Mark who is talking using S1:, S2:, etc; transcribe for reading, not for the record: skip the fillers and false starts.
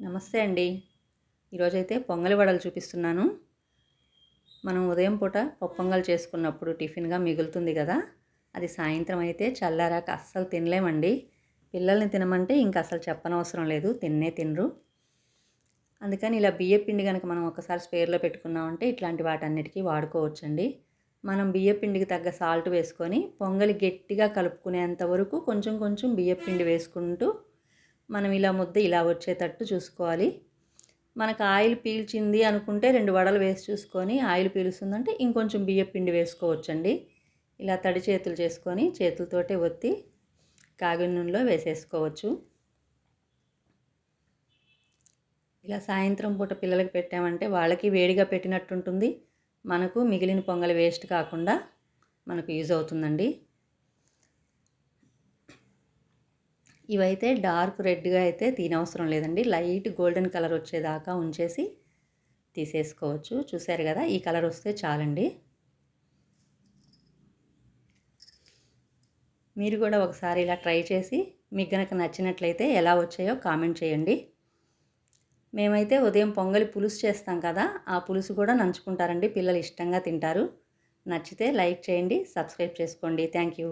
S1: నమస్తే అండి. ఈరోజైతే పొంగలి వడలు చూపిస్తున్నాను. మనం ఉదయం పూట పొంగల్ చేసుకున్నప్పుడు టిఫిన్‌గా మిగులుతుంది కదా! అది సాయంత్రం అయితే చల్లారాక అస్సలు తినలేమండి. పిల్లల్ని తినమంటే ఇంక అసలు చెప్పనవసరం లేదు. తిన్నే తినరు. అందుకని ఇలా బియ్యపిండి గనక మనం ఒకసారి స్పేర్‌లో పెట్టుకున్నామంటే ఇట్లాంటి వాటన్నిటికి వాడుకోవచ్చండి. మనం బియ్యపిండికి తగ్గ సాల్ట్ వేసుకొని పొంగలి గట్టిగా కలుపుకునేంత వరకు కొంచెం కొంచెం బియ్యపిండి వేసుకుంటూ మనం ఇలా ముద్ద ఇలా వచ్చేటట్టు చూసుకోవాలి. మనకు ఆయిల్ పీల్చింది అనుకుంటే 2 వడలు వేసి చూసుకొని ఆయిల్ పీలుస్తుందంటే ఇంకొంచెం బియ్యపిండి వేసుకోవచ్చండి. ఇలా తడి చేతులు చేసుకొని చేతులతోటే ఒత్తి కాగిన నూనెలో వేసేసుకోవచ్చు. ఇలా సాయంత్రం పూట పిల్లలకి పెట్టామంటే వాళ్ళకి వేడిగా పెట్టినట్టుంటుంది. మనకు మిగిలిన పొంగలి వేస్ట్ కాకుండా మనకు యూజ్ అవుతుందండి. ఇవైతే డార్క్ రెడ్‌గా అయితే తీయనవసరం లేదండి. లైట్ గోల్డెన్ కలర్ వచ్చేదాకా ఉంచేసి తీసేసుకోవచ్చు. చూసారు కదా! ఈ కలర్ వస్తే చాలండి. మీరు కూడా ఒకసారి ఇలా ట్రై చేసి మీకు గనక నచ్చినట్లయితే ఎలా వచ్చాయో కామెంట్ చేయండి. మేమైతే ఉదయం పొంగలి పులుసు చేస్తాం కదా! ఆ పులుసు కూడా నంచుకుంటారండి. పిల్లలు ఇష్టంగా తింటారు. నచ్చితే లైక్ చేయండి, సబ్స్క్రైబ్ చేసుకోండి. Thank you.